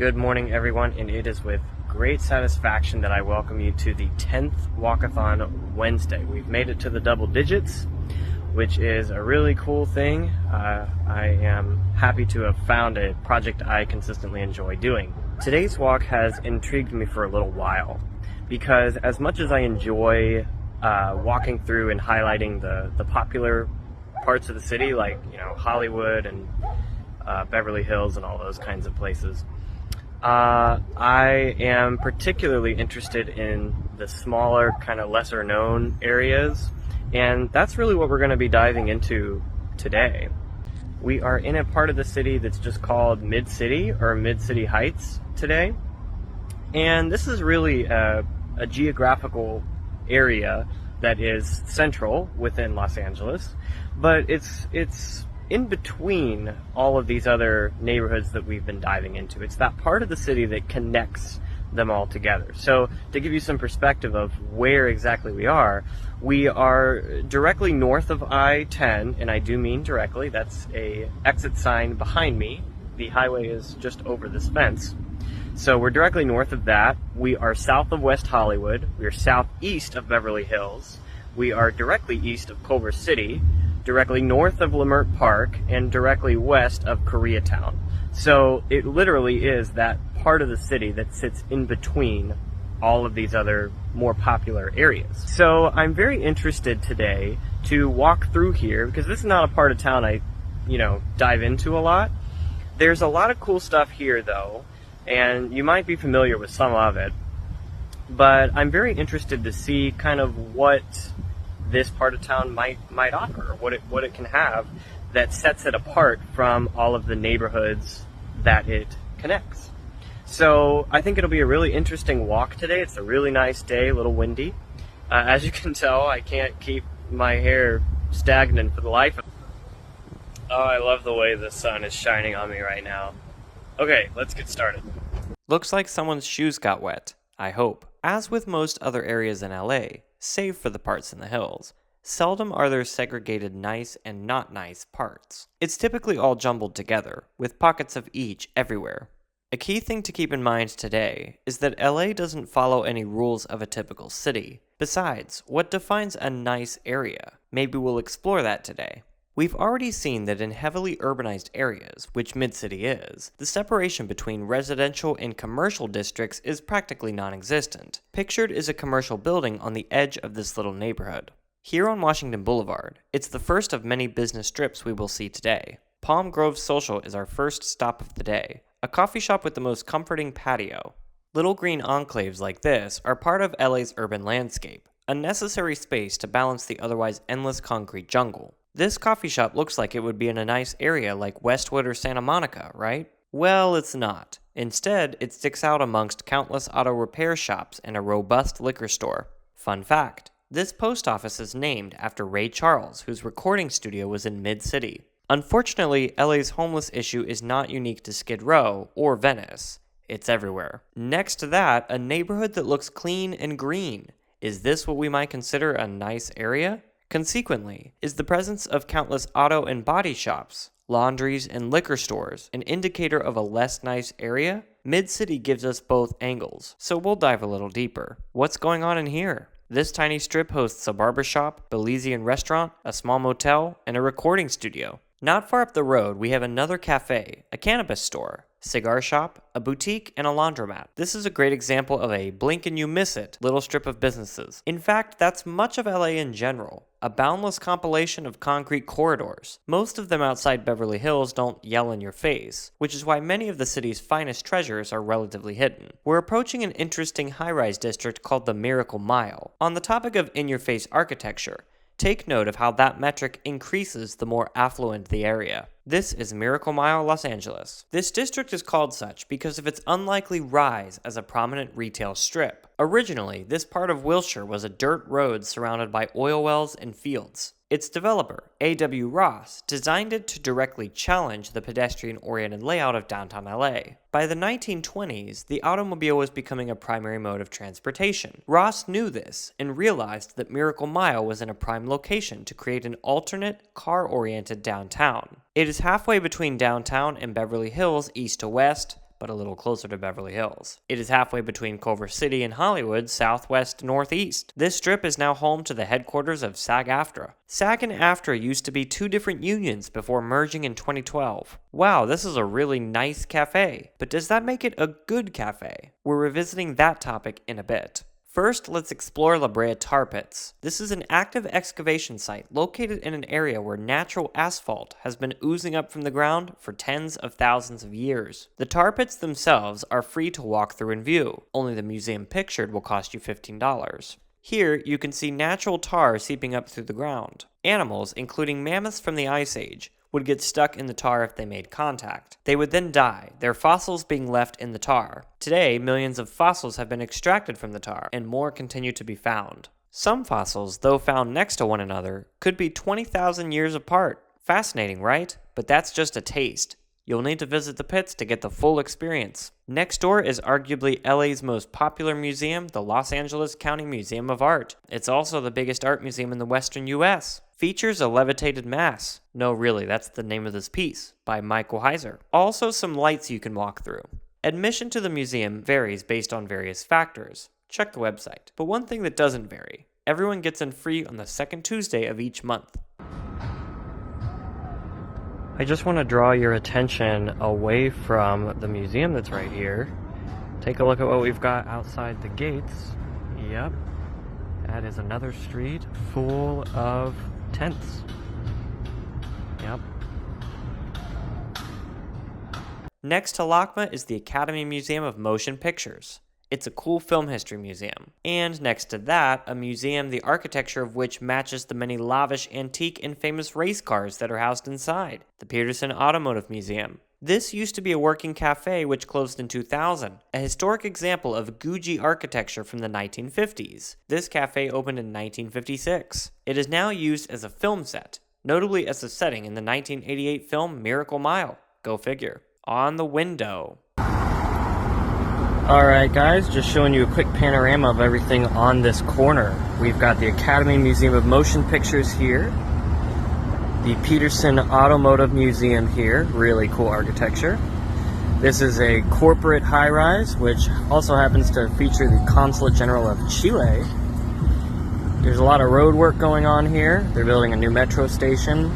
Good morning, everyone, and it is with great satisfaction that I welcome you to the 10th Walkathon Wednesday. We've made it to the double digits, which is a really cool thing. I am happy to have found a project I consistently enjoy doing. Today's walk has intrigued me for a little while because as much as I enjoy walking through and highlighting the popular parts of the city, like Hollywood and Beverly Hills and all those kinds of places, I am particularly interested in the smaller, kind of lesser known areas, and that's really what we're going to be diving into today. We are in a part of the city that's just called Mid-City or Mid-City Heights today, and this is really a geographical area that is central within Los Angeles, but it's in between all of these other neighborhoods that we've been diving into. It's that part of the city that connects them all together. So to give you some perspective of where exactly we are directly north of I-10, and I do mean directly. That's a exit sign behind me. The highway is just over this fence. So we're directly north of that. We are south of West Hollywood. We are southeast of Beverly Hills. We are directly east of Culver City, directly north of Leimert Park, and directly west of Koreatown. So it literally is that part of the city that sits in between all of these other more popular areas. So I'm very interested today to walk through here because this is not a part of town I, dive into a lot. There's a lot of cool stuff here though, and you might be familiar with some of it, but I'm very interested to see kind of what this part of town might offer, what it can have that sets it apart from all of the neighborhoods that it connects. So I think it'll be a really interesting walk today. It's a really nice day, a little windy. As you can tell, I can't keep my hair stagnant for the life of it. Oh, I love the way the sun is shining on me right now. Okay, let's get started. Looks like someone's shoes got wet, I hope. As with most other areas in LA, save for the parts in the hills, seldom are there segregated nice and not nice parts. It's typically all jumbled together, with pockets of each everywhere. A key thing to keep in mind today is that LA doesn't follow any rules of a typical city. Besides, what defines a nice area? Maybe we'll explore that today. We've already seen that in heavily urbanized areas, which Mid-City is, the separation between residential and commercial districts is practically non-existent. Pictured is a commercial building on the edge of this little neighborhood. Here on Washington Boulevard, it's the first of many business strips we will see today. Palm Grove Social is our first stop of the day, a coffee shop with the most comforting patio. Little green enclaves like this are part of LA's urban landscape, a necessary space to balance the otherwise endless concrete jungle. This coffee shop looks like it would be in a nice area like Westwood or Santa Monica, right? Well, it's not. Instead, it sticks out amongst countless auto repair shops and a robust liquor store. Fun fact, this post office is named after Ray Charles, whose recording studio was in Mid-City. Unfortunately, LA's homeless issue is not unique to Skid Row or Venice. It's everywhere. Next to that, a neighborhood that looks clean and green. Is this what we might consider a nice area? Consequently, is the presence of countless auto and body shops, laundries, and liquor stores an indicator of a less nice area? Mid-City gives us both angles, so we'll dive a little deeper. What's going on in here? This tiny strip hosts a barbershop, Belizean restaurant, a small motel, and a recording studio. Not far up the road, we have another cafe, a cannabis store, cigar shop, a boutique, and a laundromat. This is a great example of a blink and you miss it little strip of businesses. In fact, that's much of LA in general, a boundless compilation of concrete corridors. Most of them outside Beverly Hills don't yell in your face, which is why many of the city's finest treasures are relatively hidden. We're approaching an interesting high-rise district called the Miracle Mile. On the topic of in-your-face architecture, take note of how that metric increases the more affluent the area. This is Miracle Mile, Los Angeles. This district is called such because of its unlikely rise as a prominent retail strip. Originally, this part of Wilshire was a dirt road surrounded by oil wells and fields. Its developer, A.W. Ross, designed it to directly challenge the pedestrian-oriented layout of downtown LA. By the 1920s, the automobile was becoming a primary mode of transportation. Ross knew this and realized that Miracle Mile was in a prime location to create an alternate, car-oriented downtown. It is halfway between downtown and Beverly Hills east to west, but a little closer to Beverly Hills. It is halfway between Culver City and Hollywood, southwest northeast. This strip is now home to the headquarters of SAG-AFTRA. SAG and AFTRA used to be two different unions before merging in 2012. Wow, this is a really nice cafe, but does that make it a good cafe? We're revisiting that topic in a bit. First, let's explore La Brea Tar Pits. This is an active excavation site located in an area where natural asphalt has been oozing up from the ground for tens of thousands of years. The tar pits themselves are free to walk through and view, only the museum pictured will cost you $15. Here, you can see natural tar seeping up through the ground. Animals, including mammoths from the Ice Age, would get stuck in the tar if they made contact. They would then die, their fossils being left in the tar. Today, millions of fossils have been extracted from the tar, and more continue to be found. Some fossils, though found next to one another, could be 20,000 years apart. Fascinating, right? But that's just a taste. You'll need to visit the pits to get the full experience. Next door is arguably LA's most popular museum, the Los Angeles County Museum of Art. It's also the biggest art museum in the western US. Features a levitated mass. No, really, that's the name of this piece, by Michael Heiser. Also some lights you can walk through. Admission to the museum varies based on various factors. Check the website. But one thing that doesn't vary, everyone gets in free on the second Tuesday of each month. I just want to draw your attention away from the museum that's right here. Take a look at what we've got outside the gates. Yep, that is another street full of tents. Yep. Next to LACMA is the Academy Museum of Motion Pictures. It's a cool film history museum. And next to that, a museum the architecture of which matches the many lavish, antique, and famous race cars that are housed inside, the Peterson Automotive Museum. This used to be a working cafe which closed in 2000, a historic example of Gucci architecture from the 1950s. This cafe opened in 1956. It is now used as a film set, notably as a setting in the 1988 film Miracle Mile. Go figure. On the window. Alright guys, just showing you a quick panorama of everything on this corner. We've got the Academy Museum of Motion Pictures here, the Peterson Automotive Museum here, really cool architecture. This is a corporate high-rise, which also happens to feature the Consulate General of Chile. There's a lot of road work going on here. They're building a new metro station.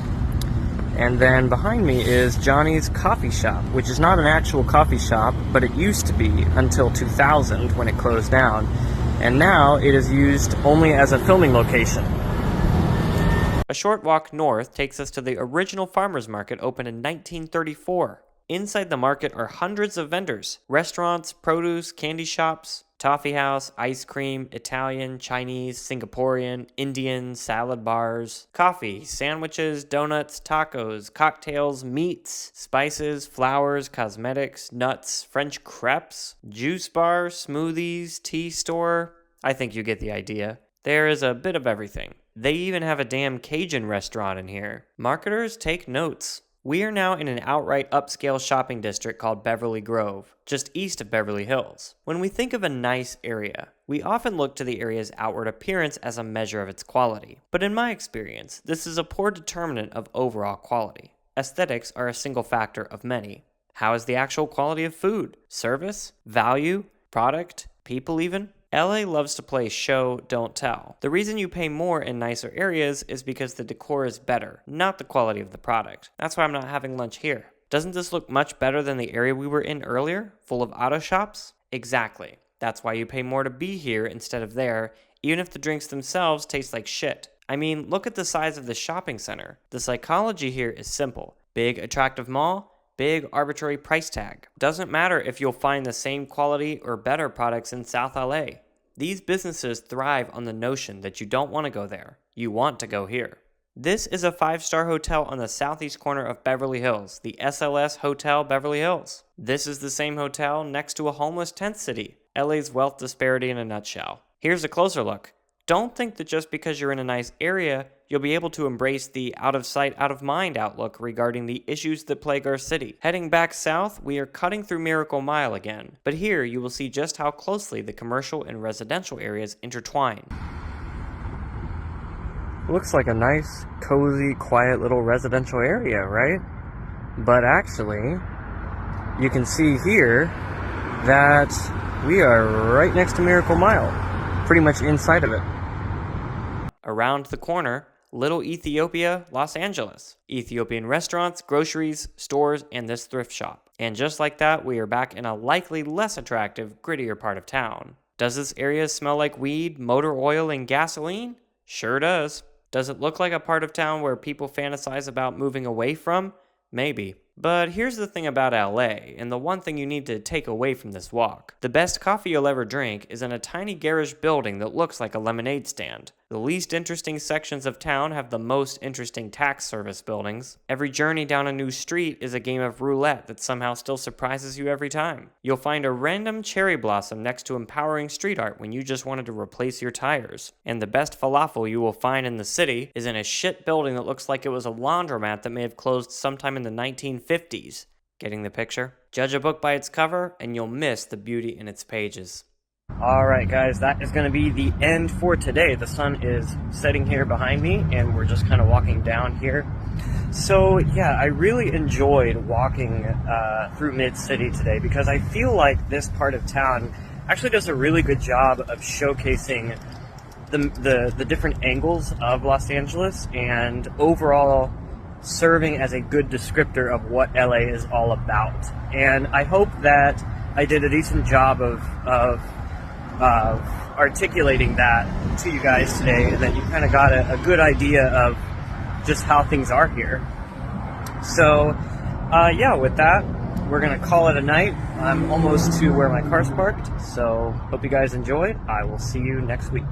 And then behind me is Johnny's Coffee Shop, which is not an actual coffee shop, but it used to be until 2000 when it closed down. And now it is used only as a filming location. A short walk north takes us to the original farmers market opened in 1934. Inside the market are hundreds of vendors, restaurants, produce, candy shops, toffee house, ice cream, Italian, Chinese, Singaporean, Indian, salad bars, coffee, sandwiches, donuts, tacos, cocktails, meats, spices, flowers, cosmetics, nuts, French crepes, juice bar, smoothies, tea store. I think you get the idea. There is a bit of everything. They even have a damn Cajun restaurant in here. Marketers, take notes. We are now in an outright upscale shopping district called Beverly Grove, just east of Beverly Hills. When we think of a nice area, we often look to the area's outward appearance as a measure of its quality. But in my experience, this is a poor determinant of overall quality. Aesthetics are a single factor of many. How is the actual quality of food, service, value, product, people even? LA loves to play show, don't tell. The reason you pay more in nicer areas is because the decor is better, not the quality of the product. That's why I'm not having lunch here. Doesn't this look much better than the area we were in earlier, full of auto shops? Exactly. That's why you pay more to be here instead of there, even if the drinks themselves taste like shit. I mean, look at the size of the shopping center. The psychology here is simple. Big, attractive mall, big, arbitrary price tag. Doesn't matter if you'll find the same quality or better products in South LA. These businesses thrive on the notion that you don't want to go there. You want to go here. This is a 5-star hotel on the southeast corner of Beverly Hills, the SLS Hotel Beverly Hills. This is the same hotel next to a homeless tent city. LA's wealth disparity in a nutshell. Here's a closer look. Don't think that just because you're in a nice area, you'll be able to embrace the out of sight, out of mind outlook regarding the issues that plague our city. Heading back south, we are cutting through Miracle Mile again, but here you will see just how closely the commercial and residential areas intertwine. Looks like a nice, cozy, quiet little residential area, right? But actually, you can see here that we are right next to Miracle Mile, pretty much inside of it. Around the corner, Little Ethiopia, Los Angeles. Ethiopian restaurants, groceries, stores, and this thrift shop. And just like that, we are back in a likely less attractive, grittier part of town. Does this area smell like weed, motor oil, and gasoline? Sure does. Does it look like a part of town where people fantasize about moving away from? Maybe. But here's the thing about LA, and the one thing you need to take away from this walk. The best coffee you'll ever drink is in a tiny garish building that looks like a lemonade stand. The least interesting sections of town have the most interesting tax service buildings. Every journey down a new street is a game of roulette that somehow still surprises you every time. You'll find a random cherry blossom next to empowering street art when you just wanted to replace your tires. And the best falafel you will find in the city is in a shit building that looks like it was a laundromat that may have closed sometime in the 1950s. Getting the picture? Judge a book by its cover, and you'll miss the beauty in its pages. Alright guys, that is going to be the end for today. The sun is setting here behind me, and we're just kind of walking down here. So yeah, I really enjoyed walking through Mid-City today because I feel like this part of town actually does a really good job of showcasing the different angles of Los Angeles and overall serving as a good descriptor of what LA is all about. And I hope that I did a decent job of articulating that to you guys today, and that you kind of got a good idea of just how things are here. So yeah, with that, we're gonna call it a night. I'm almost to where my car's parked, so hope you guys enjoyed. I will see you next week.